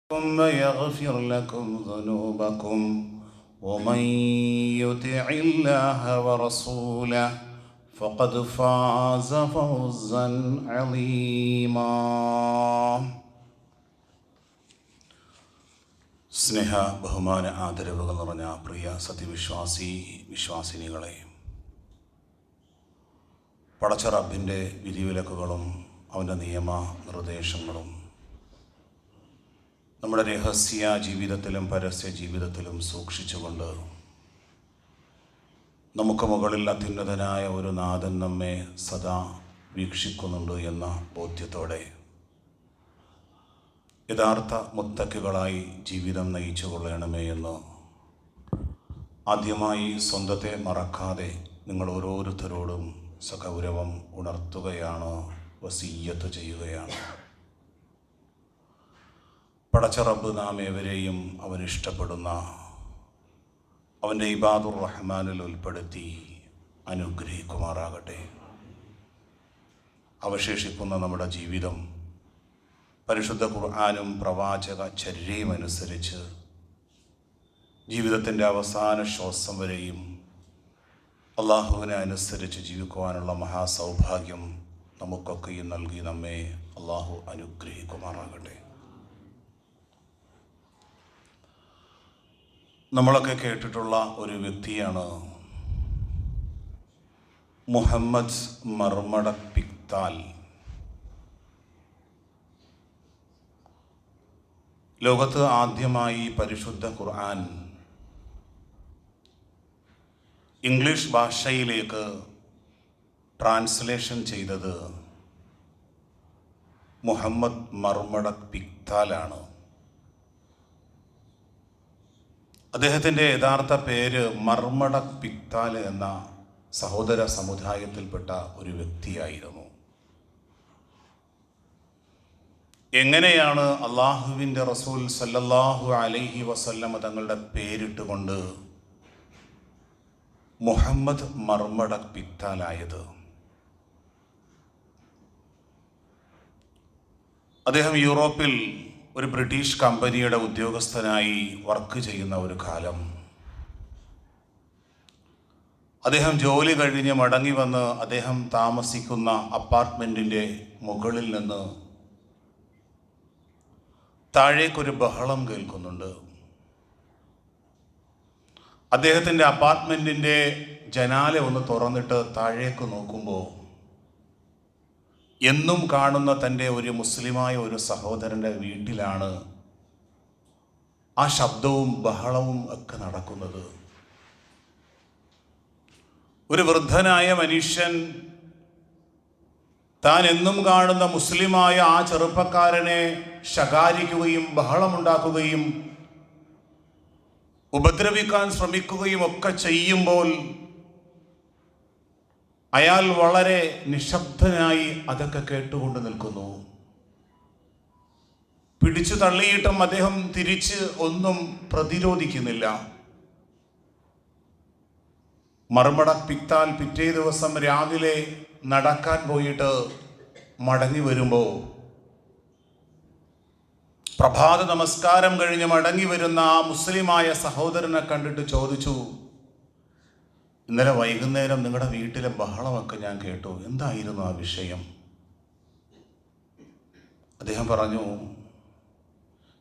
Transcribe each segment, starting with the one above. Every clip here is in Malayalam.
ويغفر لكم ذنوبكم ومن يطع الله ورسوله فقد فاز فوزا عظيما. സ്നേഹ ബഹുമാന ആദരവുകൾ നിറഞ്ഞ പ്രിയ വിശ്വാസിനികളെ, പടച്ച റബ്ബിൻ്റെ വിധിവിലക്കുകളും അവൻ്റെ നിയമ നിർദ്ദേശങ്ങളും നമ്മുടെ രഹസ്യ ജീവിതത്തിലും പരസ്യ ജീവിതത്തിലും സൂക്ഷിച്ചുകൊണ്ട് നമുക്ക് മുകളിൽ അത്യുന്നതനായ ഒരു നാഥൻ നമ്മെ സദാ വീക്ഷിക്കുന്നുണ്ട് എന്ന ബോധ്യത്തോടെ യഥാർത്ഥ മുത്തക്കികളായി ജീവിതം നയിച്ചു കൊള്ളണമേ എന്ന് ആദ്യമായി സ്വന്തത്തെ മറക്കാതെ നിങ്ങൾ ഓരോരുത്തരോടും സഗൗരവം ഉണർത്തുകയാണ്, വസിയ്യത്ത് ചെയ്യുകയാണ്. പടച്ച റബ്ബ് നാം ഏവരെയും അവൻ ഇഷ്ടപ്പെടുന്ന അവൻ്റെ ഇബാദുർ റഹ്മാനിൽ ഉൾപ്പെടുത്തി അനുഗ്രഹിക്കുമാറാകട്ടെ. അവശേഷിക്കുന്ന നമ്മുടെ ജീവിതം പരിശുദ്ധ ഖുർആനും പ്രവാചക ചര്യയും അനുസരിച്ച് ജീവിതത്തിൻ്റെ അവസാന ശ്വാസം വരെയും അള്ളാഹുവിനെ അനുസരിച്ച് ജീവിക്കുവാനുള്ള മഹാസൗഭാഗ്യം നമുക്കൊക്കെയും നൽകി നമ്മെ അള്ളാഹു അനുഗ്രഹിക്കുമാറാകട്ടെ. നമ്മളൊക്കെ കേട്ടിട്ടുള്ള ഒരു വ്യക്തിയാണ് മുഹമ്മദ് മർമടപ്പിക്താൽ. ലോകത്ത് ആദ്യമായി പരിശുദ്ധ ഖുർആൻ ഇംഗ്ലീഷ് ഭാഷയിലേക്ക് ട്രാൻസ്ലേഷൻ ചെയ്തത് മുഹമ്മദ് മർമടപ്പിക്താലാണ്. അദ്ദേഹത്തിൻ്റെ യഥാർത്ഥ പേര് മർമടപ്പിക്താൽ എന്ന സഹോദര സമുദായത്തിൽപ്പെട്ട ഒരു വ്യക്തിയായിരുന്നു. എങ്ങനെയാണ് അള്ളാഹുവിൻ്റെ റസൂൽ സല്ലല്ലാഹു അലൈഹി വസല്ലം തങ്ങളുടെ പേരിട്ടുകൊണ്ട് മുഹമ്മദ് മർമടപ്പിക്താലായത്? അദ്ദേഹം യൂറോപ്പിൽ ഒരു ബ്രിട്ടീഷ് കമ്പനിയുടെ ഉദ്യോഗസ്ഥനായി വർക്ക് ചെയ്യുന്ന ഒരു കാലം അദ്ദേഹം ജോലി കഴിഞ്ഞ് മടങ്ങി വന്ന് അദ്ദേഹം താമസിക്കുന്ന അപ്പാർട്ട്മെൻറ്റിൻ്റെ മുകളിൽ നിന്ന് താഴേക്കൊരു ബഹളം കേൾക്കുന്നുണ്ട്. അദ്ദേഹത്തിൻ്റെ അപ്പാർട്ട്മെൻറ്റിൻ്റെ ജനാല ഒന്ന് തുറന്നിട്ട് താഴേക്ക് നോക്കുമ്പോൾ എന്നും കാണുന്ന തൻ്റെ ഒരു മുസ്ലിമായ ഒരു സഹോദരൻ്റെ വീട്ടിലാണ് ആ ശബ്ദവും ബഹളവും ഒക്കെ നടക്കുന്നത്. ഒരു വൃദ്ധനായ മനുഷ്യൻ താൻ എന്നും കാണുന്ന മുസ്ലിമായ ആ ചെറുപ്പക്കാരനെ ശകാരിക്കുകയും ബഹളമുണ്ടാക്കുകയും ഉപദ്രവിക്കാൻ ശ്രമിക്കുകയും ഒക്കെ ചെയ്യുമ്പോൾ അയാൾ വളരെ നിശബ്ദനായി അതൊക്കെ കേട്ടുകൊണ്ട് നിൽക്കുന്നു. പിടിച്ചു തള്ളിയിട്ടും അദ്ദേഹം തിരിച്ച് ഒന്നും പ്രതിരോധിക്കുന്നില്ല. മർമടപ്പിക്താൽ പിറ്റേ ദിവസം രാവിലെ നടക്കാൻ പോയിട്ട് മടങ്ങി വരുമ്പോൾ പ്രഭാത നമസ്കാരം കഴിഞ്ഞ് മടങ്ങി വരുന്ന ആ മുസ്ലിമായ സഹോദരനെ കണ്ടിട്ട് ചോദിച്ചു, ഇന്നലെ വൈകുന്നേരം നിങ്ങളുടെ വീട്ടിലെ ബഹളമൊക്കെ ഞാൻ കേട്ടു, എന്തായിരുന്നു ആ വിഷയം? അദ്ദേഹം പറഞ്ഞു,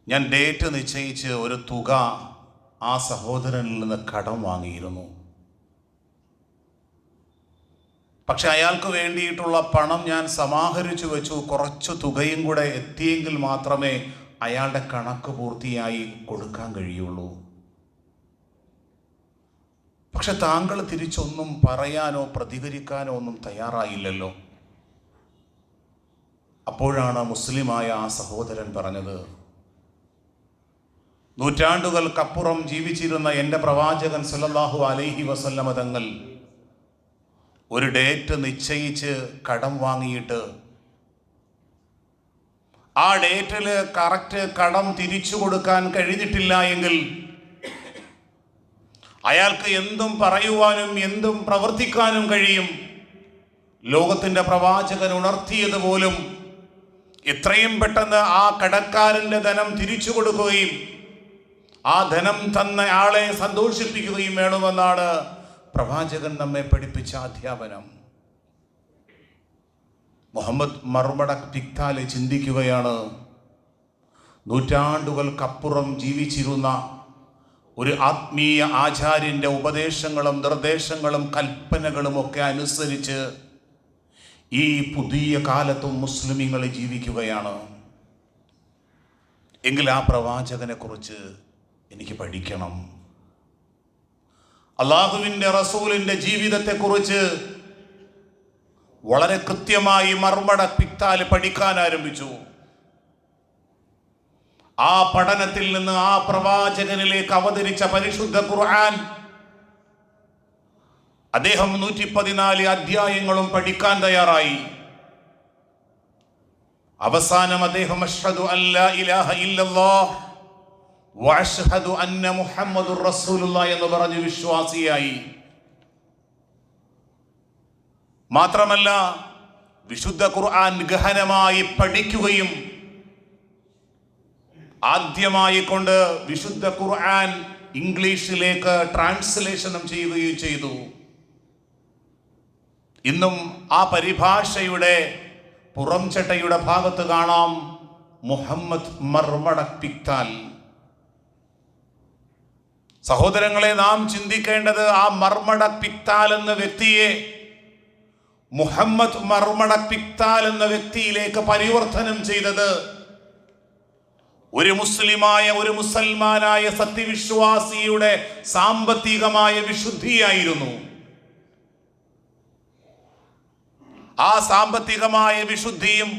ഞാൻ ഡേറ്റ് നിശ്ചയിച്ച് ഒരു തുക ആ സഹോദരനിൽ നിന്ന് കടം വാങ്ങിയിരുന്നു. പക്ഷെ അയാൾക്ക് വേണ്ടിയിട്ടുള്ള പണം ഞാൻ സമാഹരിച്ചു വെച്ചു. കുറച്ചു തുകയും കൂടെ എത്തിയെങ്കിൽ മാത്രമേ അയാളുടെ കണക്ക് പൂർത്തിയായി കൊടുക്കാൻ കഴിയുള്ളൂ. പക്ഷെ താങ്കൾ തിരിച്ചൊന്നും പറയാനോ പ്രതികരിക്കാനോ ഒന്നും തയ്യാറായില്ലല്ലോ. അപ്പോഴാണ് മുസ്ലിമായ ആ സഹോദരൻ പറഞ്ഞത്, നൂറ്റാണ്ടുകൾക്കപ്പുറം ജീവിച്ചിരുന്ന എൻ്റെ പ്രവാചകൻ സല്ലല്ലാഹു അലൈഹി വസല്ലമ തങ്ങൾ ഒരു ഡേറ്റ് നിശ്ചയിച്ച് കടം വാങ്ങിയിട്ട് ആ ഡേറ്റിൽ കറക്റ്റ് കടം തിരിച്ചു കൊടുക്കാൻ കഴിഞ്ഞിട്ടില്ല എങ്കിൽ അയാൾക്ക് എന്തും പറയുവാനും എന്തും പ്രവർത്തിക്കാനും കഴിയും. ലോകത്തിൻ്റെ പ്രവാചകൻ ഉണർത്തിയത് പോലും എത്രയും പെട്ടെന്ന് ആ കടക്കാരന്റെ ധനം തിരിച്ചു കൊടുക്കുകയും ആ ധനം തന്ന ആളെ സന്തോഷിപ്പിക്കുകയും വേണമെന്നാണ് പ്രവാചകൻ നമ്മെ പഠിപ്പിച്ച അധ്യാപനം. മുഹമ്മദ് മർമഡക് പിക്താലെ ചിന്തിക്കുകയാണ്, നൂറ്റാണ്ടുകൾക്കപ്പുറം ജീവിച്ചിരുന്ന ഒരു ആത്മീയ ആചാര്യൻ്റെ ഉപദേശങ്ങളും നിർദ്ദേശങ്ങളും കൽപ്പനകളും ഒക്കെ അനുസരിച്ച് ഈ പുതിയ കാലത്തും മുസ്ലിമീങ്ങൾ ജീവിക്കുകയാണ്. എങ്കിൽ ആ പ്രവാചകനെ കുറിച്ച് എനിക്ക് പഠിക്കണം. അള്ളാഹുവിൻ്റെ റസൂലിൻ്റെ ജീവിതത്തെക്കുറിച്ച് വളരെ കൃത്യമായി മർമഡക് പിക്താല് പഠിക്കാൻ ആരംഭിച്ചു. ആ പഠനത്തിൽ നിന്ന് ആ പ്രവാചകനിലേക്ക് അവതരിച്ച പരിശുദ്ധ ഖുർആൻ അദ്ദേഹം 114 അധ്യായങ്ങളും പഠിക്കാൻ തയ്യാറായി. അവസാനം അദ്ദേഹം അഷ്ഹദു അല്ലാ ഇലാഹ ഇല്ലല്ലാഹ് വ അഷ്ഹദു അന്ന മുഹമ്മദുർ റസൂലുള്ളാഹി എന്ന് പറഞ്ഞ് വിശ്വാസിയായി. മാത്രമല്ല വിശുദ്ധ ഖുർആൻ ഗഹനമായി പഠിക്കുകയും ആദ്യമായി കൊണ്ട് വിശുദ്ധ ഖുർആൻ ഇംഗ്ലീഷിലേക്ക് ട്രാൻസ്ലേഷനും ചെയ്യുകയും ചെയ്തു. ഇന്നും ആ പരിഭാഷയുടെ പുറംചട്ടയുടെ ഭാഗത്ത് കാണാം മുഹമ്മദ് മർമഡക് പിക്താൽ. സഹോദരങ്ങളെ, നാം ചിന്തിക്കേണ്ടത് ആ മർമഡക് പിക്താൽ എന്ന വ്യക്തിയെ മുഹമ്മദ് മർമഡക് പിക്താൽ എന്ന വ്യക്തിയിലേക്ക് പരിവർത്തനം ചെയ്തത് ഒരു മുസ്ലിമായ, ഒരു മുസൽമാനായ സത്യവിശ്വാസിയുടെ സാമ്പത്തികമായ വിശുദ്ധിയായിരുന്നു. ആ സാമ്പത്തികമായ വിശുദ്ധിയും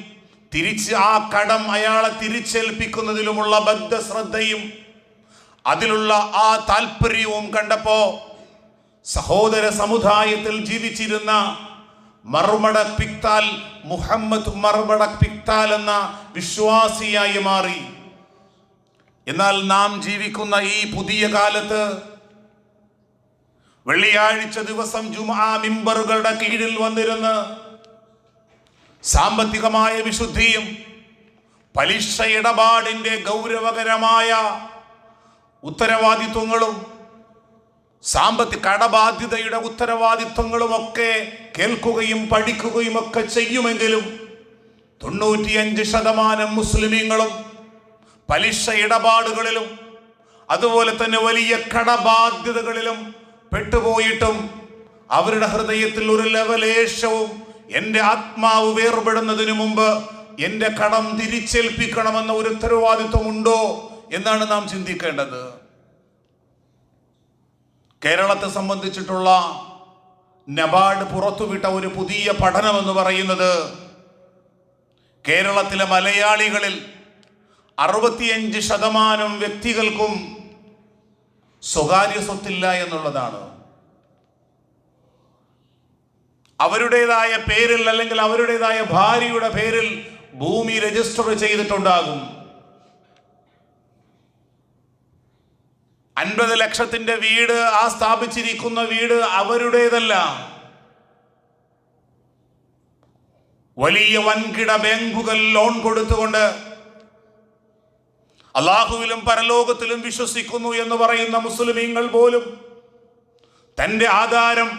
തിരിച്ച് ആ കടം അയാളെ തിരിച്ചേൽപ്പിക്കുന്നതിലുമുള്ള ബദ്ധശ്രദ്ധയും അതിലുള്ള ആ താല്പര്യവും കണ്ടപ്പോ സഹോദര സമുദായത്തിൽ ജീവിച്ചിരുന്ന മർമഡക് പിക്താൽ മുഹമ്മദ് മർമഡക് പിക്താൽ എന്ന വിശ്വാസിയായി മാറി. എന്നാൽ നാം ജീവിക്കുന്ന ഈ പുതിയ കാലത്ത് വെള്ളിയാഴ്ച ദിവസം ജുമുഅ മിമ്പറുകളുടെ കീഴിൽ വന്നിരുന്ന് സാമ്പത്തികമായ വിശുദ്ധിയും പലിശ ഇടപാടിന്റെ ഗൗരവകരമായ ഉത്തരവാദിത്വങ്ങളും സാമ്പത്തിക കടബാധ്യതയുടെ ഉത്തരവാദിത്വങ്ങളും ഒക്കെ കേൾക്കുകയും പഠിക്കുകയും ഒക്കെ ചെയ്യുമെങ്കിലും 95% മുസ്ലിമീങ്ങളും പലിശ ഇടപാടുകളിലും അതുപോലെ തന്നെ വലിയ കടബാധ്യതകളിലും പെട്ടുപോയിട്ടും അവരുടെ ഹൃദയത്തിൽ ഒരു ലവലേശവും എൻ്റെ ആത്മാവ് വേർപെടുന്നതിന് മുമ്പ് എൻ്റെ കടം തിരിച്ചേൽപ്പിക്കണമെന്ന ഒരു ഉത്തരവാദിത്വം ഉണ്ടോ എന്നാണ് നാം ചിന്തിക്കേണ്ടത്. കേരളത്തെ സംബന്ധിച്ചിട്ടുള്ള നബാർഡ് പുറത്തുവിട്ട ഒരു പുതിയ പഠനം എന്ന് പറയുന്നത് കേരളത്തിലെ മലയാളികളിൽ 65% വ്യക്തികൾക്കും സ്വകാര്യ സ്വത്തില്ല എന്നുള്ളതാണ്. അവരുടേതായ പേരിൽ അല്ലെങ്കിൽ അവരുടേതായ ഭാര്യയുടെ പേരിൽ ഭൂമി രജിസ്റ്റർ ചെയ്തിട്ടുണ്ടാകും. 50 ലക്ഷത്തിന്റെ വീട്, ആ സ്ഥാപിച്ചിരിക്കുന്ന വീട് അവരുടേതല്ല. വലിയ വൻകിട ബാങ്കുകൾ ലോൺ കൊടുത്തുകൊണ്ട് അള്ളാഹുവിലും പരലോകത്തിലും വിശ്വസിക്കുന്നു എന്ന് പറയുന്ന മുസ്ലിമീങ്ങൾ പോലും തന്റെ ആധാരം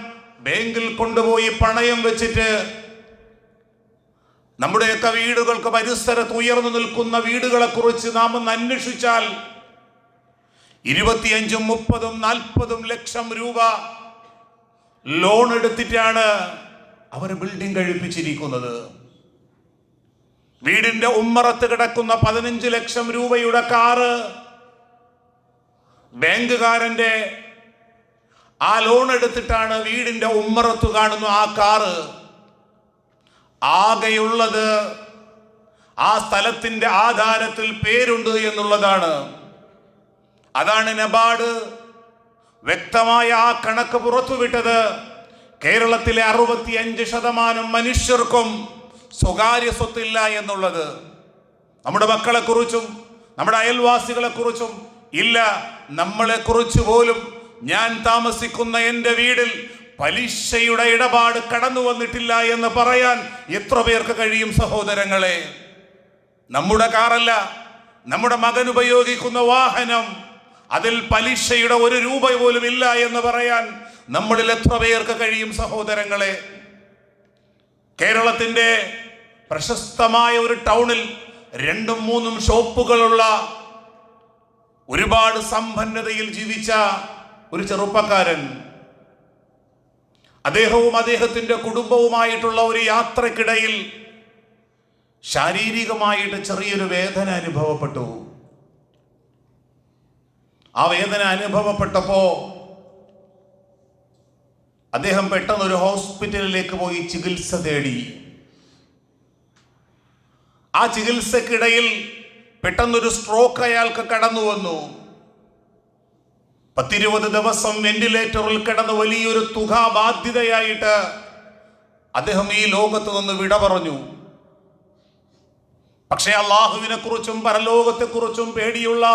ബാങ്കിൽ കൊണ്ടുപോയി പണയം വെച്ചിട്ട് നമ്മുടെയൊക്കെ വീടുകൾക്ക് പരിസരത്ത് ഉയർന്നു നിൽക്കുന്ന വീടുകളെ കുറിച്ച് നാം ഒന്ന് അന്വേഷിച്ചാൽ 25, 30, 40 ലക്ഷം രൂപ ലോൺ എടുത്തിട്ടാണ് അവർ ബിൽഡിംഗ് കഴിപ്പിച്ചിരിക്കുന്നത്. വീടിന്റെ ഉമ്മറത്ത് കിടക്കുന്ന 15 ലക്ഷം രൂപയുടെ കാറ് ബാങ്കുകാരന്റെ ആ ലോൺ എടുത്തിട്ടാണ് വീടിന്റെ ഉമ്മറത്ത് കാണുന്ന ആ കാറ്. ആകെയുള്ളത് ആ സ്ഥലത്തിന്റെ ആധാരത്തിൽ പേരുണ്ട് എന്നുള്ളതാണ്. അതാണ് നബാർഡ് വ്യക്തമായ ആ കണക്ക് പുറത്തുവിട്ടത്. കേരളത്തിലെ 65% മനുഷ്യർക്കും സ്വകാര്യ സ്വത്തില്ല എന്നുള്ളത്. നമ്മുടെ മക്കളെ കുറിച്ചും നമ്മുടെ അയൽവാസികളെ കുറിച്ചും ഇല്ല, നമ്മളെ കുറിച്ച് പോലും ഞാൻ താമസിക്കുന്ന എൻ്റെ വീടിൽ പലിശയുടെ ഇടപാട് കടന്നു വന്നിട്ടില്ല എന്ന് പറയാൻ എത്ര പേർക്ക് കഴിയും സഹോദരങ്ങളെ? നമ്മുടെ കാറല്ല, നമ്മുടെ മകൻ ഉപയോഗിക്കുന്ന വാഹനം, അതിൽ പലിശയുടെ 1 രൂപ പോലും ഇല്ല എന്ന് പറയാൻ നമ്മളിൽ എത്ര പേർക്ക് കഴിയും സഹോദരങ്ങളെ? കേരളത്തിന്റെ പ്രശസ്തമായ ഒരു ടൗണിൽ 2ഉം 3ഉം ഷോപ്പുകളുള്ള ഒരുപാട് സമ്പന്നതയിൽ ജീവിച്ച ഒരു ചെറുപ്പക്കാരൻ, അദ്ദേഹവും അദ്ദേഹത്തിന്റെ കുടുംബവുമായിട്ടുള്ള ഒരു യാത്രക്കിടയിൽ ശാരീരികമായിട്ട് ചെറിയൊരു വേദന അനുഭവപ്പെട്ടു. ആ വേദന അനുഭവപ്പെട്ടപ്പോ അദ്ദേഹം പെട്ടെന്ന് ഒരു ഹോസ്പിറ്റലിലേക്ക് പോയി ചികിത്സ തേടി. ആ ചികിത്സക്കിടയിൽ പെട്ടെന്നൊരു സ്ട്രോക്ക് അയാൾക്ക് കടന്നു വന്നു. 10-20 ദിവസം വെന്റിലേറ്ററിൽ കിടന്ന് വലിയൊരു തുക ബാധ്യതയായിട്ട് അദ്ദേഹം ഈ ലോകത്ത് നിന്ന് വിട പറഞ്ഞു. പക്ഷേ അള്ളാഹുവിനെ കുറിച്ചും പരലോകത്തെക്കുറിച്ചും പേടിയുള്ള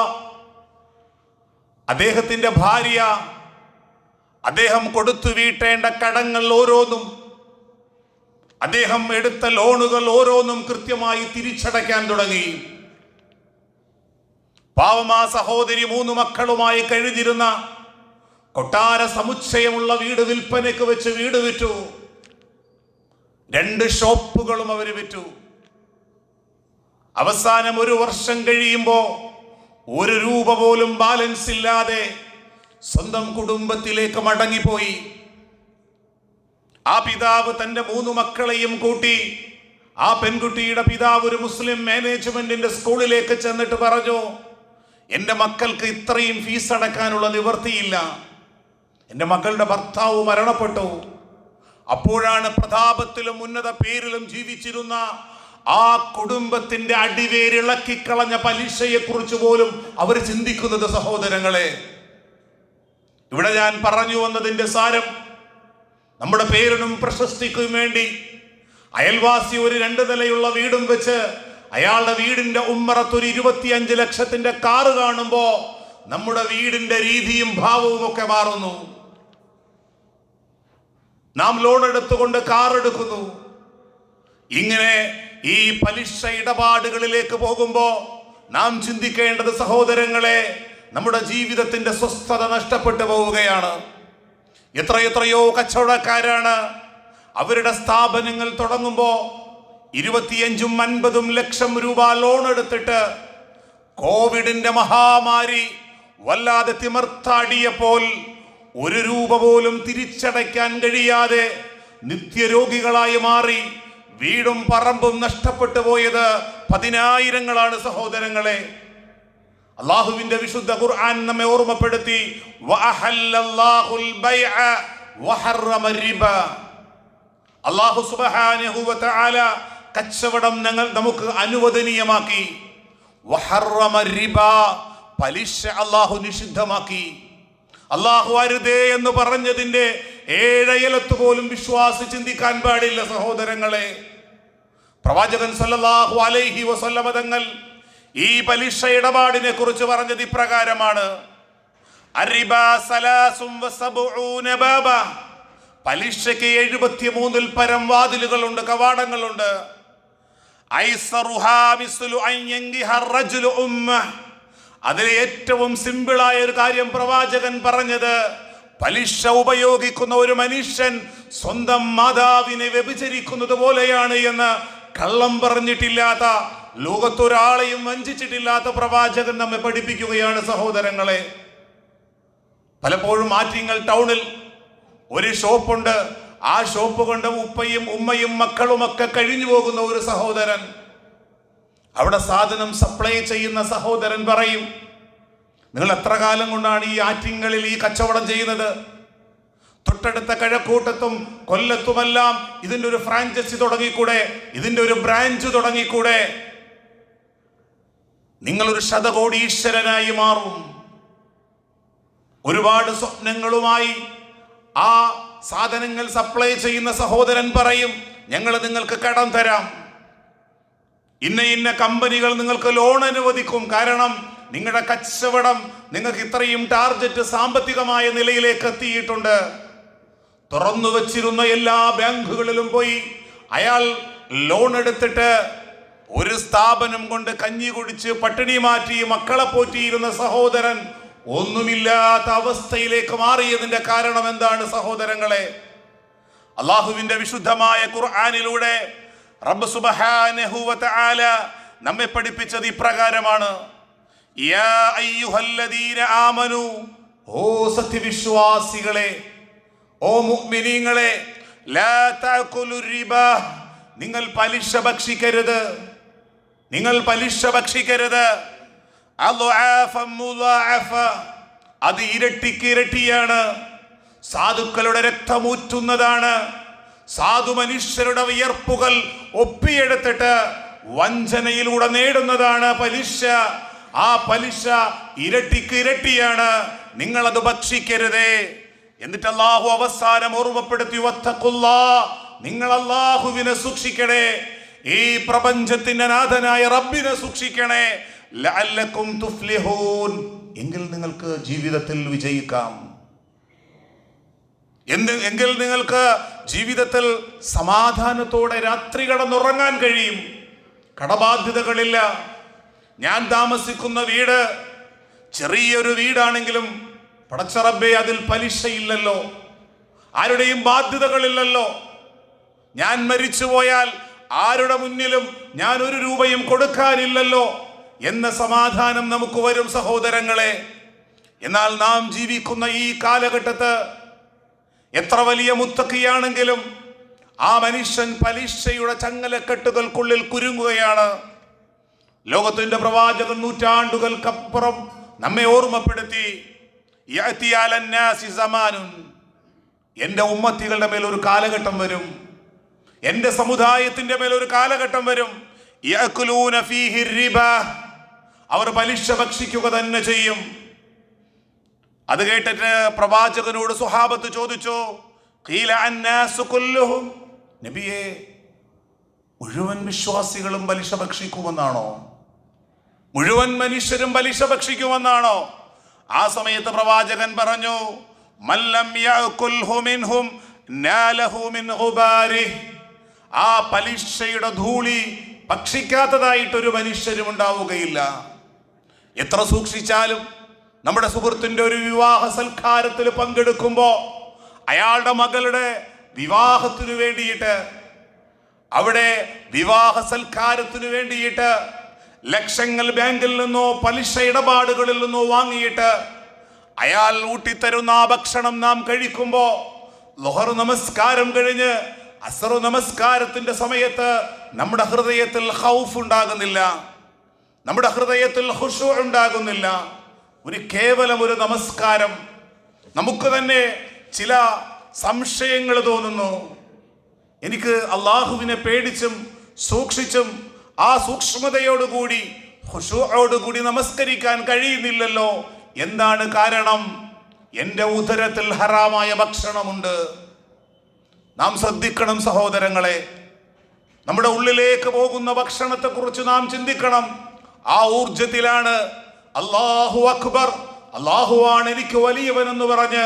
അദ്ദേഹത്തിന്റെ ഭാര്യ അദ്ദേഹം കൊടുത്തു വീട്ടേണ്ട കടങ്ങൾ ഓരോന്നും, അദ്ദേഹം എടുത്ത ലോണുകൾ ഓരോന്നും കൃത്യമായി തിരിച്ചടയ്ക്കാൻ തുടങ്ങി. പാവമാ സഹോദരി 3 മക്കളുമായി കഴിഞ്ഞിരുന്ന കൊട്ടാര സമുച്ചയമുള്ള വീട് വിൽപ്പനയ്ക്ക് വെച്ച് വീട് വിറ്റു. 2 ഷോപ്പുകളും അവര് വിറ്റു. അവസാനം 1 വർഷം കഴിയുമ്പോ 1 രൂപ പോലും ബാലൻസ് ഇല്ലാതെ സ്വന്തം കുടുംബത്തിലേക്ക് മടങ്ങിപ്പോയി. ആ പിതാവ് തന്റെ 3 മക്കളെയും കൂട്ടി, ആ പെൺകുട്ടിയുടെ പിതാവ് ഒരു മുസ്ലിം മാനേജ്മെന്റിന്റെ സ്കൂളിലേക്ക് ചെന്നിട്ട് പറഞ്ഞു, എൻ്റെ മക്കൾക്ക് ഇത്രയും ഫീസ് അടക്കാനുള്ള നിവൃത്തിയില്ല, എൻ്റെ മക്കളുടെ ഭർത്താവ് മരണപ്പെട്ടു. അപ്പോഴാണ് പ്രതാപത്തിലും ഉന്നത പേരിലും ജീവിച്ചിരുന്ന ആ കുടുംബത്തിന്റെ അടിവേരിളക്കിക്കളഞ്ഞ പലിശയെ കുറിച്ച് പോലും അവർ ചിന്തിക്കുന്നത്. സഹോദരങ്ങളെ, ഇവിടെ ഞാൻ പറഞ്ഞു വന്നതിന്റെ സാരം, നമ്മുടെ പേരിനും പ്രശസ്തിക്കും വേണ്ടി അയൽവാസി ഒരു 2 നിലയുള്ള വീടും വെച്ച് അയാളുടെ വീടിന്റെ ഉമ്മറത്ത് ഒരു 25 ലക്ഷത്തിന്റെ കാറ് കാണുമ്പോ നമ്മുടെ വീടിന്റെ രീതിയും ഭാവവും ഒക്കെ മാറുന്നു. നാം ലോൺ എടുത്തുകൊണ്ട് കാർ എടുക്കുന്നു. ഇങ്ങനെ ഈ പലിശ ഇടപാടുകളിലേക്ക് പോകുമ്പോ നാം ചിന്തിക്കേണ്ടത്, സഹോദരങ്ങളെ, നമ്മുടെ ജീവിതത്തിന്റെ സ്വസ്ഥത നഷ്ടപ്പെട്ടു പോവുകയാണ്. എത്രയോ കച്ചവടക്കാരാണ് അവരുടെ സ്ഥാപനങ്ങൾ തുടങ്ങുമ്പോ 25ഉം 50ഉം ലക്ഷം രൂപ ലോൺ എടുത്തിട്ട് കോവിഡിന്റെ മഹാമാരി വല്ലാതെ തിമർത്താടിയപ്പോൾ 1 രൂപ പോലും തിരിച്ചടയ്ക്കാൻ കഴിയാതെ നിത്യരോഗികളായി മാറി വീടും പറമ്പും നഷ്ടപ്പെട്ടു പോയത് 10,000-ങ്ങളാണ് സഹോദരങ്ങളെ. അല്ലാഹുവിന്റെ വിശുദ്ധ ഖുർആൻ നമ്മെ ഓർമ്മപ്പെടുത്തി, വഅഹല്ലല്ലാഹുൽ ബൈഅ വഹറമ റിബ. അല്ലാഹു സുബ്ഹാനഹു വ തആല കച്ചവടം നമുക്ക് അനുവദനീയമാക്കി. വഹറമ റിബ, പലിശ അല്ലാഹു നിഷിദ്ധമാക്കി. അല്ലാഹു അരുതേ എന്ന് പറഞ്ഞതിന്റെ 7 ഇലത്ത് പോലും വിശ്വാസി ചിന്തിക്കാൻ പാടില്ല സഹോദരങ്ങളെ. പ്രവാചകൻ സല്ലല്ലാഹു അലൈഹി വസല്ലമ തങ്ങൾ ഈ പലിശ ഇടപാടിനെ കുറിച്ച് പറഞ്ഞത് ഇപ്രകാരമാണ്: അർറിബാ സലാസും വസബഊന ബാബ. പലിശയ്ക്ക് 73 പരം വാതിലുകളുണ്ട്, കവാടങ്ങളുണ്ട്. ഐസറുഹാ മിസ്ലു അൻ യൻകിഹ റജുലു ഉമ്മഹ. അതിലെ ഏറ്റവും സിമ്പിളായ ഒരു കാര്യം പ്രവാചകൻ പറഞ്ഞത്, പലിശ ഉപയോഗിക്കുന്ന ഒരു മനുഷ്യൻ സ്വന്തം മാതാവിനെ വ്യഭിചരിക്കുന്നത് പോലെയാണ് എന്ന് കള്ളം പറഞ്ഞിട്ടില്ലാത്ത, ലോകത്തൊരാളെയും വഞ്ചിച്ചിട്ടില്ലാത്ത പ്രവാചകൻ നമ്മെ പഠിപ്പിക്കുകയാണ് സഹോദരങ്ങളെ. പലപ്പോഴും ആറ്റിങ്ങൽ ടൗണിൽ ഒരു ഷോപ്പുണ്ട്. ആ ഷോപ്പ് കൊണ്ട് ഉപ്പയും ഉമ്മയും മക്കളുമൊക്കെ കഴിഞ്ഞു പോകുന്ന ഒരു സഹോദരൻ, അവിടെ സാധനം സപ്ലൈ ചെയ്യുന്ന സഹോദരൻ പറയും, നിങ്ങൾ എത്ര കാലം കൊണ്ടാണ് ഈ ആറ്റിങ്ങളിൽ ഈ കച്ചവടം ചെയ്യുന്നത്? തൊട്ടടുത്ത കഴക്കൂട്ടത്തും കൊല്ലത്തുമെല്ലാം ഇതിന്റെ ഒരു ഫ്രാഞ്ചൈസി തുടങ്ങിക്കൂടെ? ഇതിന്റെ ഒരു ബ്രാഞ്ച് തുടങ്ങിക്കൂടെ? നിങ്ങളൊരു ശതകോടീശ്വരനായി മാറും. ഒരുപാട് സ്വപ്നങ്ങളുമായി ആ സാധനങ്ങൾ സപ്ലൈ ചെയ്യുന്ന സഹോദരൻ പറയും, ഞങ്ങൾ നിങ്ങൾക്ക് കടം തരാം, ഇന്ന കമ്പനികൾ നിങ്ങൾക്ക് ലോൺ അനുവദിക്കും, കാരണം നിങ്ങളുടെ കച്ചവടം നിങ്ങൾക്ക് ഇത്രയും ടാർഗറ്റ് സാമ്പത്തികമായ നിലയിലേക്ക് എത്തിയിട്ടുണ്ട്. തുറന്നു വച്ചിരുന്ന എല്ലാ ബാങ്കുകളിലും പോയി അയാൾ ലോൺ എടുത്തിട്ട് ഒരു സ്ഥാപനം കൊണ്ട് കഞ്ഞി കുടിച്ച് പട്ടിണി മാറ്റി മക്കളെ പോറ്റിയിരുന്ന സഹോദരൻ ഒന്നുമില്ലാത്ത അവസ്ഥയിലേക്ക് മാറിയതിന്റെ കാരണം എന്താണ് സഹോദരങ്ങളെ? അള്ളാഹുവിന്റെ വിശുദ്ധമായ ഖുർആനിലൂടെ റബ്ബ് സുബ്ഹാനഹു വ തആല നമ്മെ പഠിപ്പിച്ചത് ഇപ്രകാരമാണ്: യാ അയ്യുഹല്ലദീന ആമനു, ഓ സത്യവിശ്വാസികളെ, ഓ മുഅ്മിനീങ്ങളെ, ലാ തഅകുലു റിബ, നിങ്ങൾ പലിശ ഭക്ഷിക്കരുത്, നിങ്ങൾ പലിശ ഭക്ഷിക്കരുത്. അത് ഇരട്ടിക്ക് ഇരട്ടിയാണ്, സാധുക്കളുടെ രക്തമൂറ്റുന്നതാണ്. സാധു മനുഷ്യരുടെ വിയർപ്പുകൾ ഒപ്പിയെടുത്തിട്ട് വഞ്ചനയിലൂടെ നേടുന്നതാണ് പലിശ. ആ പലിശ ഇരട്ടിക്ക് ഇരട്ടിയാണ്, നിങ്ങളത് ഭക്ഷിക്കരുതേ. എന്നിട്ട് അല്ലാഹു അവസാനം ഓർമ്മപ്പെടുത്തി, വത്തഖുല്ലാഹ്, നിങ്ങൾ അല്ലാഹുവിനെ സൂക്ഷിക്കണേ, ഈ പ്രപഞ്ചത്തിന്റെ നാഥനായ റബ്ബിനെ സൂക്ഷിക്കണേ. ലഅല്ലക്കും തുഫ്ലിഹൂൻ, എങ്കിൽ നിങ്ങൾക്ക് ജീവിതത്തിൽ വിജയിക്കാം, എങ്കിൽ നിങ്ങൾക്ക് ജീവിതത്തിൽ സമാധാനത്തോടെ രാത്രി കടന്നുറങ്ങാൻ കഴിയും. കടബാധ്യതകളില്ല. ഞാൻ താമസിക്കുന്ന വീട് ചെറിയൊരു വീടാണെങ്കിലും പടച്ച റബ്ബേ അതിൽ പലിശയില്ലല്ലോ, ആരുടെയും ബാധ്യതകളില്ലല്ലോ. ഞാൻ മരിച്ചുപോയാൽ ആരുടെ മുന്നിലും ഞാൻ ഒരു രൂപയും കൊടുക്കാനില്ലല്ലോ എന്ന സമാധാനം നമുക്ക് വരും സഹോദരങ്ങളെ. എന്നാൽ നാം ജീവിക്കുന്ന ഈ കാലഘട്ടത്ത് എത്ര വലിയ മുത്തഖിയാണെങ്കിലും ആ മനുഷ്യൻ പലിശയുടെ ചങ്ങലക്കെട്ടുകൾക്കുള്ളിൽ കുരുങ്ങുകയാണ്. ലോകത്തിന്റെ പ്രവാചകൻ നൂറ്റാണ്ടുകൾക്കപ്പുറം നമ്മെ ഓർമ്മപ്പെടുത്തി, എന്റെ ഉമ്മത്തികളുടെ മേൽ ഒരു കാലഘട്ടം വരും, എന്റെ സമുദായത്തിന്റെ മേൽ ഒരു കാലഘട്ടം വരും, അവർ പലിശ ഭക്ഷിക്കുക തന്നെ ചെയ്യും. അത് കേട്ടിട്ട് പ്രവാചകനോട് സ്വഹാബത്ത് ചോദിച്ചു, നബിയേ, മുഴുവൻ വിശ്വാസികളും പലിശ ഭക്ഷിക്കുമെന്നാണോ? മുഴുവൻ മനുഷ്യരും പലിശ ഭക്ഷിക്കുമെന്നാണോ? ആ സമയത്ത് പ്രവാചകൻ പറഞ്ഞു, മല്ലം യഅകുൽഹു മിൻഹും നാലഹു മിൻ ഗുബാരിഹ്, ആ പലിശയുടെ ധൂളി ഭക്ഷിക്കാത്തതായിട്ടൊരു മനുഷ്യരും ഉണ്ടാവുകയില്ല. എത്ര സൂക്ഷിച്ചാലും നമ്മുടെ സുഹൃത്തിന്റെ ഒരു വിവാഹ സൽക്കാരത്തിൽ പങ്കെടുക്കുമ്പോ അയാളുടെ മകളുടെ വിവാഹത്തിനു വേണ്ടിയിട്ട്, അവിടെ വിവാഹ സൽക്കാരത്തിനു വേണ്ടിയിട്ട് ലക്ഷങ്ങൾ ബാങ്കിൽ നിന്നോ പലിശ ഇടപാടുകളിൽ നിന്നോ വാങ്ങിയിട്ട് അയാൾ ഊട്ടിത്തരുന്ന ആ ഭക്ഷണം നാം കഴിക്കുമ്പോ ളുഹർ നമസ്കാരം കഴിഞ്ഞ് അസ്ർ നമസ്കാരത്തിന്റെ സമയത്ത് നമ്മുടെ ഹൃദയത്തിൽ ഖൗഫ് ഉണ്ടാകുന്നില്ല, നമ്മുടെ ഹൃദയത്തിൽ ഖുശൂ ഉണ്ടാകുന്നില്ല. കേവലം ഒരു നമസ്കാരം നമുക്ക് തന്നെ ചില സംശയങ്ങൾ തോന്നുന്നു. എനിക്ക് അള്ളാഹുവിനെ പേടിച്ചും സൂക്ഷിച്ചും ആ സൂക്ഷ്മതയോടുകൂടി ഖുശൂഅോടുകൂടി നമസ്കരിക്കാൻ കഴിയുന്നില്ലല്ലോ. എന്താണ് കാരണം? എൻ്റെ ഉദരത്തിൽ ഹറാമായ ഭക്ഷണമുണ്ട്. നാം ശ്രദ്ധിക്കണം സഹോദരങ്ങളെ, നമ്മുടെ ഉള്ളിലേക്ക് പോകുന്ന ഭക്ഷണത്തെക്കുറിച്ച് നാം ചിന്തിക്കണം. ആ ഊർജത്തിലാണ് അല്ലാഹു അക്ബർ, അല്ലാഹുവാണ് എനിക്ക് വലിയവനെന്ന് പറഞ്ഞ്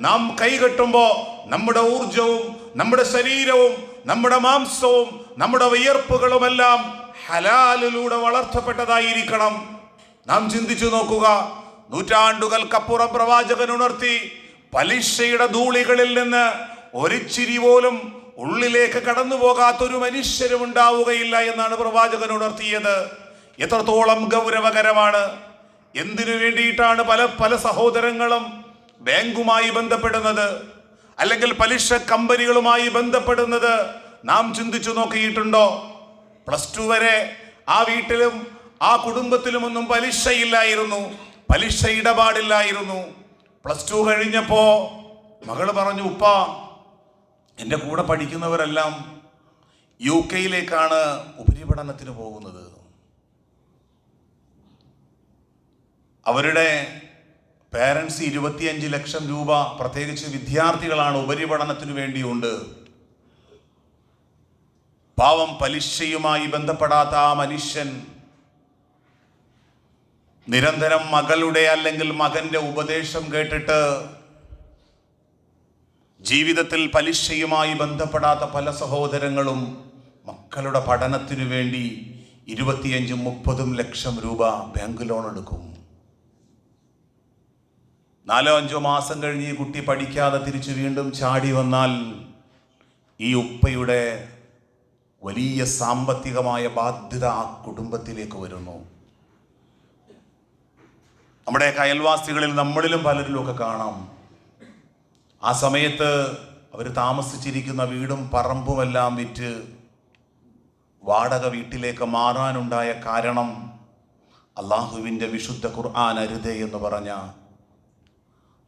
നാം കൈകെട്ടുമ്പോ നമ്മുടെ ഊർജവും നമ്മുടെ ശരീരവും നമ്മുടെ മാംസവും നമ്മുടെ വിയർപ്പുകളുമെല്ലാം ഹലാലിലൂടെ വളർത്തപ്പെട്ടതായിരിക്കണം. നാം ചിന്തിച്ചു നോക്കുക, നൂറ്റാണ്ടുകൾക്കപ്പുറം പ്രവാചകൻ ഉണർത്തി, പലിശയുടെ ധൂളികളിൽ നിന്ന് ഒരിച്ചിരി പോലും ഉള്ളിലേക്ക് കടന്നു പോകാത്തൊരു മനുഷ്യരും ഉണ്ടാവുകയില്ല എന്നാണ് പ്രവാചകൻ ഉണർത്തിയത്. എത്രത്തോളം ഗൗരവകരമാണ്! എന്തിനു വേണ്ടിയിട്ടാണ് പല സഹോദരങ്ങളും ബാങ്കുമായി ബന്ധപ്പെടുന്നത്, അല്ലെങ്കിൽ പലിശ കമ്പനികളുമായി ബന്ധപ്പെടുന്നത്? നാം ചിന്തിച്ചു നോക്കിയിട്ടുണ്ടോ? +2 വരെ ആ വീട്ടിലും ആ കുടുംബത്തിലുമൊന്നും പലിശയില്ലായിരുന്നു, പലിശ ഇടപാടില്ലായിരുന്നു. +2 കഴിഞ്ഞപ്പോ മകള് പറഞ്ഞു, ഉപ്പ, എൻ്റെ കൂടെ പഠിക്കുന്നവരെല്ലാം UK-യിലേക്കാണ് ഉപരിപഠനത്തിന് പോകുന്നത്. അവരുടെ പേരൻസ് 25 ലക്ഷം രൂപ, പ്രത്യേകിച്ച് വിദ്യാർത്ഥികളാണ്, ഉപരിപഠനത്തിനു വേണ്ടിയുണ്ട്. പാവം പലിശയുമായി ബന്ധപ്പെടാത്ത ആ മനുഷ്യൻ നിരന്തരം മകളുടെ അല്ലെങ്കിൽ മകന്റെ ഉപദേശം കേട്ടിട്ട് ജീവിതത്തിൽ പലിശയുമായി ബന്ധപ്പെടാത്ത പല സഹോദരങ്ങളും മക്കളുടെ പഠനത്തിനു വേണ്ടി 25-30 ലക്ഷം രൂപ ബാങ്ക് ലോൺ എടുക്കും. 4-5 മാസം കഴിഞ്ഞ് ഈ കുട്ടി പഠിക്കാതെ തിരിച്ച് വീണ്ടും ചാടി വന്നാൽ ഈ ഉപ്പയുടെ വലിയ സാമ്പത്തികമായ ബാധ്യത ആ കുടുംബത്തിലേക്ക് വരുന്നു. നമ്മുടെ അയൽവാസികളിൽ നമ്മളിലും പലരിലുമൊക്കെ കാണാം. ആ സമയത്ത് അവർ താമസിച്ചിരിക്കുന്ന വീടും പറമ്പുമെല്ലാം വിറ്റ് വാടക വീട്ടിലേക്ക് മാറാനുണ്ടായ കാരണം അള്ളാഹുവിൻ്റെ വിശുദ്ധ ഖുർആൻ അരുതേ എന്ന് പറഞ്ഞ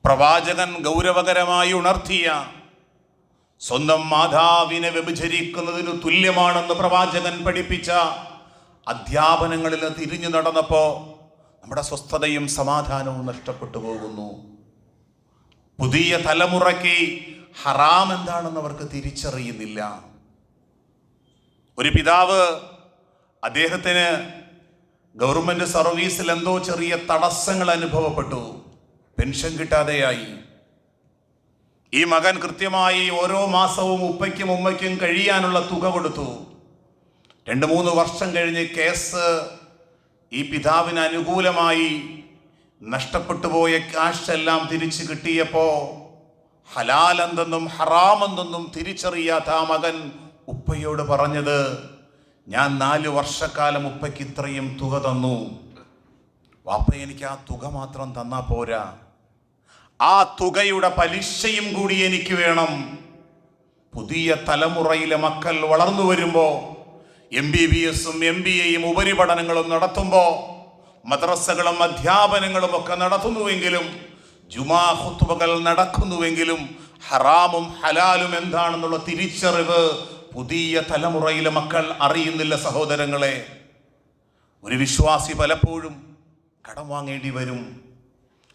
പ്രവാചകൻ ഗൗരവകരമായി ഉണർത്തിയ സ്വന്തം മാതാവിനെ വ്യഭിചരിക്കുന്നതിന് തുല്യമാണെന്ന് പ്രവാചകൻ പഠിപ്പിച്ച അധ്യാപനങ്ങളിൽ തിരിഞ്ഞു നടന്നപ്പോൾ നമ്മുടെ സ്വസ്ഥതയും സമാധാനവും നഷ്ടപ്പെട്ടു പോകുന്നു. പുതിയ തലമുറയ്ക്ക് ഹറാം എന്താണെന്ന് അവർക്ക് തിരിച്ചറിയുന്നില്ല. ഒരു പിതാവ് അദ്ദേഹത്തിന് ഗവൺമെന്റ് സർവീസിൽ എന്തോ ചെറിയ തടസ്സങ്ങൾ അനുഭവപ്പെട്ടു, പെൻഷൻ കിട്ടാതെയായി. ഈ മകൻ കൃത്യമായി ഓരോ മാസവും ഉപ്പയ്ക്കും ഉമ്മയ്ക്കും കഴിയാനുള്ള തുക കൊടുത്തു. 2-3 വർഷം കഴിഞ്ഞ് കേസ് ഈ പിതാവിന് അനുകൂലമായി. നഷ്ടപ്പെട്ടു പോയ ക്യാഷ് എല്ലാം തിരിച്ചു കിട്ടിയപ്പോൾ ഹലാൽ എന്തെന്നും ഹറാം എന്തെന്നും തിരിച്ചറിയാത്ത ആ മകൻ ഉപ്പയോട് പറഞ്ഞത്, ഞാൻ 4 വർഷക്കാലം ഉപ്പയ്ക്ക് ഇത്രയും തുക തന്നു, വാപ്പ എനിക്ക് ആ തുക മാത്രം തന്നാ പോരാ, ആ തുകയുടെ പലിശയും കൂടി എനിക്ക് വേണം. പുതിയ തലമുറയിലെ മക്കൾ വളർന്നു വരുമ്പോൾ MBBS-ഉം MBA-യും ഉപരിപഠനങ്ങളും നടത്തുമ്പോൾ മദ്രസകളും അധ്യാപനങ്ങളും ഒക്കെ നടത്തുന്നുവെങ്കിലും ജുമാ ഖുത്ബകൾ നടക്കുന്നുവെങ്കിലും ഹറാമും ഹലാലും എന്താണെന്നുള്ള തിരിച്ചറിവ് പുതിയ തലമുറയിലെ മക്കൾ അറിയുന്നില്ല. സഹോദരങ്ങളെ, ഒരു വിശ്വാസി പലപ്പോഴും കടം വാങ്ങേണ്ടി വരും,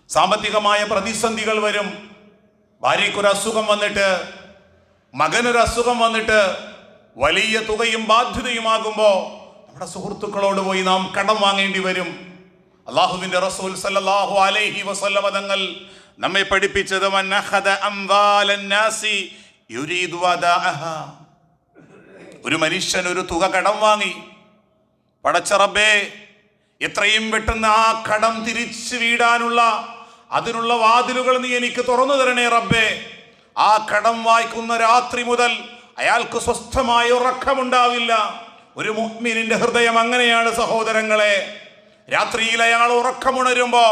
സാമ്പത്തികമായ പ്രതിസന്ധികൾ വരും. ഭാര്യയ്ക്കൊരു അസുഖം വന്നിട്ട്, മകനൊരു അസുഖം വന്നിട്ട് വലിയ തുകയും ബാധ്യതയുമാകുമ്പോൾ നമ്മുടെ സുഹൃത്തുക്കളോട് പോയി നാം കടം വാങ്ങേണ്ടി വരും. അല്ലാഹുവിന്റെ റസൂൽ സല്ലല്ലാഹു അലൈഹി വസല്ലം തങ്ങൾ നമ്മെ പഠിപ്പിച്ചത് വനഖദ അംവാലൻ നാസി യുരീദു വദഅഹ. ഒരു മനുഷ്യൻ ഒരു തുക കടം വാങ്ങി, പടച്ച റബ്ബേ എത്രയും പെട്ടെന്ന് ആ കടം തിരിച്ചു വീടാനുള്ള അതിനുള്ള വാതിലുകൾ നീ എനിക്ക് തുറന്നു തരണേ റബ്ബേ. ആ കടം വായിക്കുന്ന രാത്രി മുതൽ അയാൾക്ക് സ്വസ്ഥമായ ഉറക്കമുണ്ടാവില്ല. ഒരു മുഅ്മിനിന്റെ ഹൃദയം അങ്ങനെയാണ് സഹോദരങ്ങളെ. രാത്രിയിൽ അയാൾ ഉറക്കമുണരുമ്പോ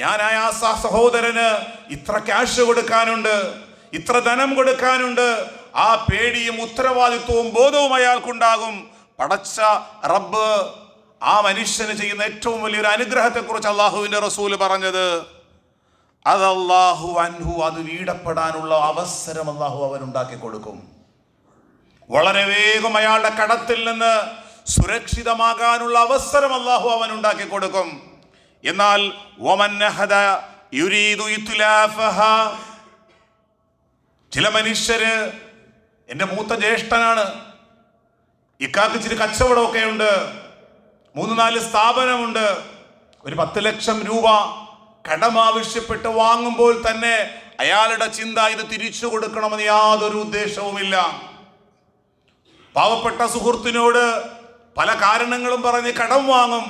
ഞാൻ ആ സഹോദരന് ഇത്ര ക്യാഷ് കൊടുക്കാനുണ്ട്, ഇത്ര ധനം കൊടുക്കാനുണ്ട്, ആ പേടിയും ഉത്തരവാദിത്വവും ബോധവും അയാൾക്കുണ്ടാകും. പടച്ച റബ്ബ് ആ മനുഷ്യന് ചെയ്യുന്ന ഏറ്റവും വലിയൊരു അനുഗ്രഹത്തെക്കുറിച്ച് അള്ളാഹുവിന്റെ റസൂല് പറഞ്ഞത് അതല്ലാഹു അൻഹു, അത് വീടപ്പെടാനുള്ള അവസരം അള്ളാഹു അവനുണ്ടാക്കി കൊടുക്കും. വളരെ വേഗം അയാളുടെ കടത്തിൽ നിന്ന് സുരക്ഷിതമാകാനുള്ള അവസരം അള്ളാഹു അവനുണ്ടാക്കി കൊടുക്കും. എന്നാൽ ചില മനുഷ്യര്, എൻ്റെ മൂത്ത ജ്യേഷ്ഠനാണ്, ഇക്കാക്ക് ഇച്ചിരി കച്ചവടമൊക്കെ ഉണ്ട്, 3-4 സ്ഥാപനമുണ്ട്, ഒരു 10 ലക്ഷം രൂപ കടം ആവശ്യപ്പെട്ട് വാങ്ങുമ്പോൾ തന്നെ അയാളുടെ ചിന്ത ഇത് തിരിച്ചു കൊടുക്കണമെന്ന് യാതൊരു ഉദ്ദേശവുമില്ല. പാവപ്പെട്ട സുഹൃത്തിനോട് പല കാരണങ്ങളും പറഞ്ഞ് കടം വാങ്ങും,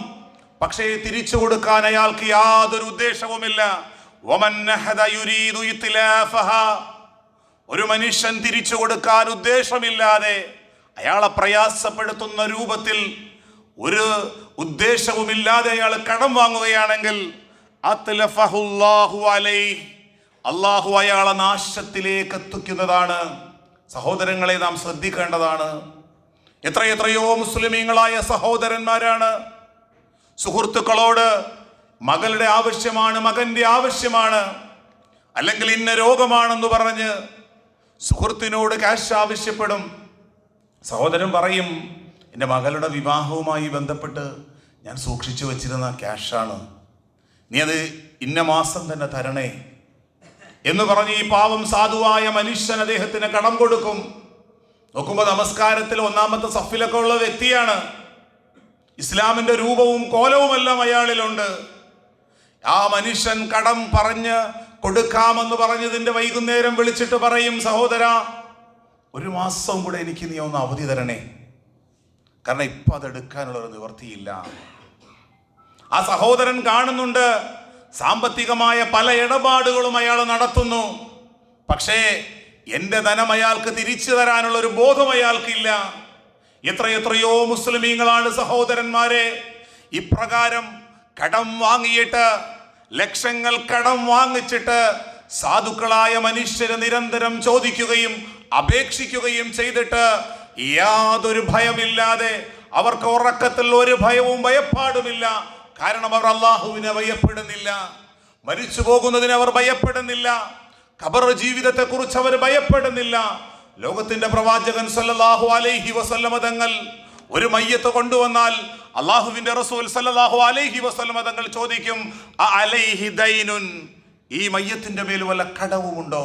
പക്ഷേ തിരിച്ചു കൊടുക്കാൻ അയാൾക്ക് യാതൊരു ഉദ്ദേശവുമില്ല. ഒരു മനുഷ്യൻ തിരിച്ചു കൊടുക്കാൻ ഉദ്ദേശമില്ലാതെ അയാളെ പ്രയാസപ്പെടുത്തുന്ന രൂപത്തിൽ ഒരു ഉദ്ദേശവുമില്ലാതെ അയാൾ കടം വാങ്ങുകയാണെങ്കിൽ അല്ലാഹു അയാളെ നാശത്തിലേക്ക് എത്തിക്കുന്നതാണ്. സഹോദരങ്ങളെ, നാം ശ്രദ്ധിക്കേണ്ടതാണ്. എത്രയെത്രയോ മുസ്ലിമീങ്ങളായ സഹോദരന്മാരാണ് സുഹൃത്തുക്കളോട് മകളുടെ ആവശ്യമാണ്, മകന്റെ ആവശ്യമാണ്, അല്ലെങ്കിൽ ഇന്ന രോഗമാണെന്ന് പറഞ്ഞ് സുഹൃത്തിനോട് ക്യാഷ് ആവശ്യപ്പെടും. സഹോദരൻ പറയും, എൻ്റെ മകളുടെ വിവാഹവുമായി ബന്ധപ്പെട്ട് ഞാൻ സൂക്ഷിച്ചു വച്ചിരുന്ന ക്യാഷാണ്, നീ അത് ഇന്ന മാസം തന്നെ തരണേ എന്ന് പറഞ്ഞ് ഈ പാവം സാധുവായ മനുഷ്യൻ അദ്ദേഹത്തിന് കടം കൊടുക്കും. നോക്കുമ്പോൾ നമസ്കാരത്തിൽ 1-ാമത്തെ സഫിലൊക്കെ ഉള്ള വ്യക്തിയാണ്, ഇസ്ലാമിന്റെ രൂപവും കോലവുമെല്ലാം അയാളിലുണ്ട്. ആ മനുഷ്യൻ കടം പറഞ്ഞ് കൊടുക്കാമെന്ന് പറഞ്ഞതിന്റെ വൈകുന്നേരം വിളിച്ചിട്ട് പറയും, സഹോദര 1 മാസം കൂടെ എനിക്ക് നീ ഒന്ന് അവധി തരണേ, കാരണം ഇപ്പം അതെടുക്കാനുള്ള ഒരു നിവൃത്തിയില്ല. ആ സഹോദരൻ കാണുന്നുണ്ട്, സാമ്പത്തികമായ പല ഇടപാടുകളും അയാൾ നടത്തുന്നു. പക്ഷേ എൻ്റെ ധനം അയാൾക്ക് തിരിച്ചു തരാനുള്ള ഒരു ബോധം അയാൾക്കില്ല. എത്രയെത്രയോ മുസ്ലിമീങ്ങളാണ് സഹോദരന്മാരെ ഇപ്രകാരം കടം വാങ്ങിയിട്ട്, ലക്ഷങ്ങൾ കടം വാങ്ങിച്ചിട്ട് സാധുക്കളായ മനുഷ്യരെ നിരന്തരം ചോദിക്കുകയും അപേക്ഷിക്കുകയും ചെയ്തിട്ട് യാതൊരു ഭയമില്ലാതെ, അവർക്ക് ഉറക്കത്തിൽ ഒരു ഭയവും ഭയപ്പാടുമില്ല. കാരണം അവർ അള്ളാഹുവിനെ ഭയപ്പെടുന്നില്ല, മരിച്ചു പോകുന്നതിന് അവർ ഭയപ്പെടുന്നില്ല, ഖബർ ജീവിതത്തെ കുറിച്ച് അവർ ഭയപ്പെടുന്നില്ല. ലോകത്തിന്റെ പ്രവാചകൻ സല്ലല്ലാഹു അലൈഹി വസല്ലമ തങ്ങൾ ഒരു മയ്യത്ത് കൊണ്ടുവന്നാൽ അള്ളാഹുവിന്റെ റസൂൽ സല്ലല്ലാഹു അലൈഹി വസല്ലമ തങ്ങൾ ചോദിക്കും, അലൈഹി ദൈനുൻ, ഈ മയ്യത്തിന്റെ മേൽ വല്ല കടവുമുണ്ടോ?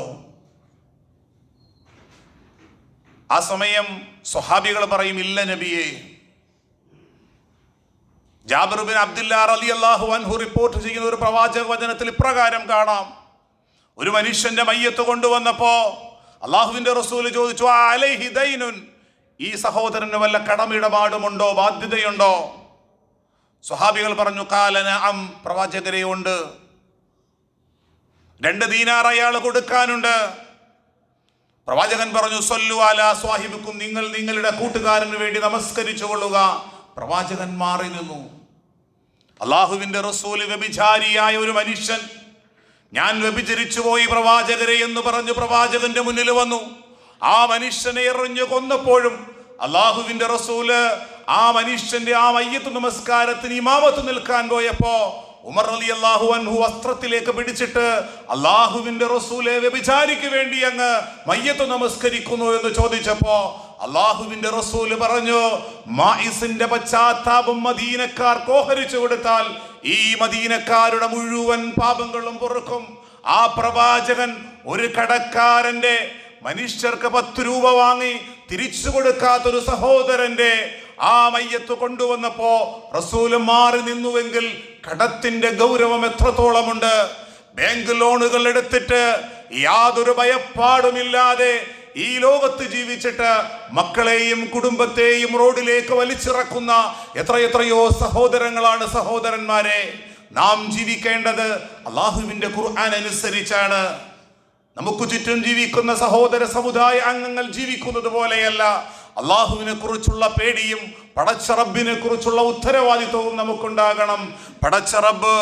ആ സമയം സ്വഹാബികൾ പറയും, ഇല്ല നബിയെ. ജാബിർ ബിൻ അബ്ദുല്ലാ റളിയല്ലാഹു അൻഹു റിപ്പോർട്ട് ചെയ്യുന്ന ഒരു പ്രവാചക വചനത്തിൽ ഇപ്രകാരം കാണാം, ഒരു മനുഷ്യന്റെ മയ്യത്ത് കൊണ്ടുവന്നപ്പോ അള്ളാഹുവിന്റെ റസൂൽ ചോദിച്ചു, അലൈഹി ദൈനുൻ, ഈ സഹോദരന് വല്ല കടമിടപാടുമുണ്ടോ, ബാധ്യതയുണ്ടോ? സ്വഹാബികൾ പറഞ്ഞു, ഖാല നഅം, പ്രവാചകരെ ഉണ്ട്. 2 ദീനാർ അയാൾ കൊടുക്കാനുണ്ട്. പ്രവാചകൻ പറഞ്ഞു, സല്ലു അലാ സ്വാഹിബിക്കും, നിങ്ങൾ നിങ്ങളുടെ കൂട്ടുകാരന് വേണ്ടി നമസ്കരിച്ചു കൊള്ളുക. പ്രവാചകൻ മാറി നിന്നു. അള്ളാഹുവിന്റെ റസൂൽ വ്യഭിചാരിയായ ഒരു മനുഷ്യൻ, ഞാൻ വ്യഭിചരിച്ചു പോയി പ്രവാചകരെ എന്ന് പറഞ്ഞു പ്രവാചകന്റെ മുന്നിൽ വന്നു. ആ മനുഷ്യനെ എറിഞ്ഞു കൊന്നപ്പോഴും അള്ളാഹുവിന്റെ റസൂല് ആ മനുഷ്യന്റെ ആ മയ്യത്ത് നമസ്കാരത്തിന് ഇമാമത്ത് നിൽക്കാൻ പോയപ്പോ ഉമർ റളിയല്ലാഹു അൻഹു വസ്ത്രത്തിലേക്ക് പിടിച്ചിട്ട്, അള്ളാഹുവിന്റെ റസൂലെ, വ്യഭിചാരിക്ക് വേണ്ടി അങ്ങ് മയ്യത്ത് നമസ്കരിക്കുന്നു എന്ന് ചോദിച്ചപ്പോ അള്ളാഹുവിന്റെ റസൂല് പറഞ്ഞു, മാഇസിന്റെ പശ്ചാത്താപം മദീനക്കാർ കോഹരിച്ചു കൊടുത്താൽ ഈ മദീനക്കാരുടെ മുഴുവൻ പാപങ്ങളും പൊറുക്കും. ആ പ്രവാചകൻ ഒരു കടക്കാരന്റെ, മനുഷ്യർക്ക് 10 രൂപ വാങ്ങി തിരിച്ചു കൊടുക്കാത്തൊരു സഹോദരന്റെ ആ മയ്യത്ത് കൊണ്ടുവന്നപ്പോ റസൂല് മാറി നിന്നുവെങ്കിൽ കടത്തിന്റെ ഗൗരവം എത്രത്തോളമുണ്ട്. ബാങ്ക് ലോണുകൾ എടുത്തിട്ട് യാതൊരു ഭയപ്പാടുമില്ലാതെ ഈ ലോകത്ത് ജീവിച്ചിട്ട് മക്കളെയും കുടുംബത്തെയും റോഡിലേക്ക് വലിച്ചിറക്കുന്ന എത്രയെത്രയോ സഹോദരങ്ങളാണ് സഹോദരന്മാരെ. നാം ജീവിക്കേണ്ടത് അള്ളാഹുവിന്റെ ഖുർആൻ അനുസരിച്ചാണ്. നമുക്ക് ചുറ്റും ജീവിക്കുന്ന സഹോദര സമുദായ അംഗങ്ങൾ ജീവിക്കുന്നത് പോലെയല്ല. അള്ളാഹുവിനെ കുറിച്ചുള്ള പേടിയും പടച്ച റബ്ബിനെ കുറിച്ചുള്ള ഉത്തരവാദിത്വവും നമുക്കുണ്ടാകണം. പടച്ച റബ്ബ്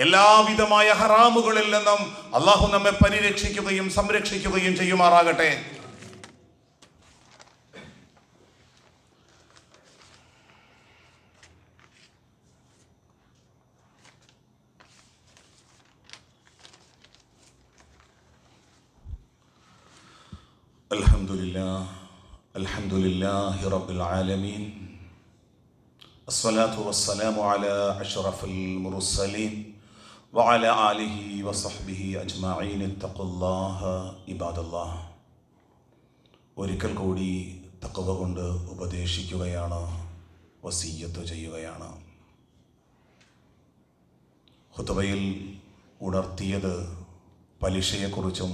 എല്ലാവിധമായ ഹറാമുകളിൽ നിന്നും അള്ളാഹു നമ്മെ പരിരക്ഷിക്കുകയും സംരക്ഷിക്കുകയും ചെയ്യുമാറാകട്ടെ. അൽഹംദുലില്ലാഹി റബ്ബിൽ ആലമീൻ, അസ്സലാത്തു വസ്സലാമു അലാ അഷ്റഫിൽ മുർസലീൻ വഅലാ ആലിഹി വസഹ്ബിഹി അജ്മഈൻ. ഇത്തഖുല്ലാഹ ഇബാദല്ലാഹ്. ഒരിക്കൽ കൂടി തഖ്വ കൊണ്ട് ഉപദേശിക്കുകയാണ്, വസിയ്യത്ത് ചെയ്യുകയാണ്. ഖുതുബയിൽ ഉണർത്തിയത് പലിശയെക്കുറിച്ചും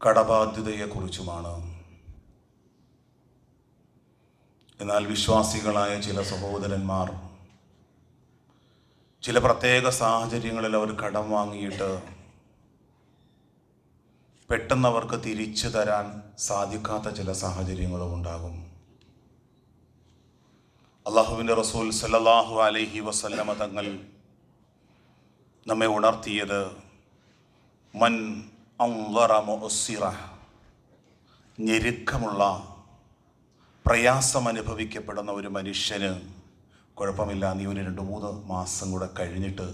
കടബാധ്യതയെക്കുറിച്ചുമാണ്. എന്നാൽ വിശ്വാസികളായ ചില സഹോദരന്മാർ ചില പ്രത്യേക സാഹചര്യങ്ങളിൽ അവർ കടം വാങ്ങിയിട്ട് പെട്ടെന്ന് അവർക്ക് തിരിച്ചു തരാൻ സാധിക്കാത്ത ചില സാഹചര്യങ്ങളും ഉണ്ടാകും. അള്ളാഹുവിൻ്റെ റസൂൽ സല്ലല്ലാഹു അലൈഹി വസല്ലമ തങ്ങൾ നമ്മെ ഉണർത്തിയത്, മൻ അൻളറ മുഅസ്സിറ, ഞെരുക്കമുള്ള പ്രയാസം അനുഭവിക്കപ്പെടുന്ന ഒരു മനുഷ്യന് കുഴപ്പമില്ല, നീ ഒരു 2-3 മാസം കൂടെ കഴിഞ്ഞിട്ട്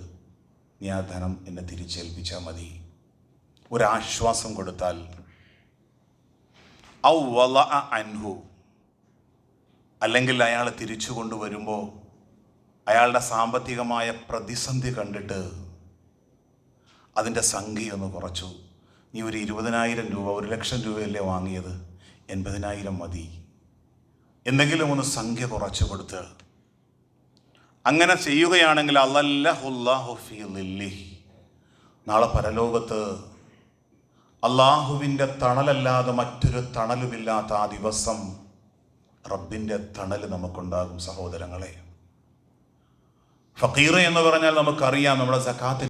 നീ ആ ധനം എന്നെ തിരിച്ചേൽപ്പിച്ചാൽ മതി, ഒരാശ്വാസം കൊടുത്താൽ. ഔ വളഅ അൻഹു, അല്ലെങ്കിൽ അയാൾ തിരിച്ചു കൊണ്ടുവരുമ്പോൾ അയാളുടെ സാമ്പത്തികമായ പ്രതിസന്ധി കണ്ടിട്ട് അതിൻ്റെ സംഖ്യയൊന്ന് കുറച്ചു. നീ ഒരു 20,000 രൂപ, 1,00,000 രൂപയല്ലേ വാങ്ങിയത്, 80,000 മതി, എന്തെങ്കിലും ഒന്ന് സംഖ്യ കുറച്ചു കൊടുത്ത് അങ്ങനെ ചെയ്യുകയാണെങ്കിൽ അല്ലല്ലാഹു ഫീ ളില്ലിഹി, നാളെ പരലോകത്ത് അള്ളാഹുവിൻ്റെ തണലല്ലാതെ മറ്റൊരു തണലുമില്ലാത്ത ആ ദിവസം റബ്ബിൻ്റെ തണൽ നമുക്കുണ്ടാകും സഹോദരങ്ങളെ. ഫക്കീർ എന്ന് പറഞ്ഞാൽ നമുക്കറിയാം, നമ്മുടെ സക്കാത്ത്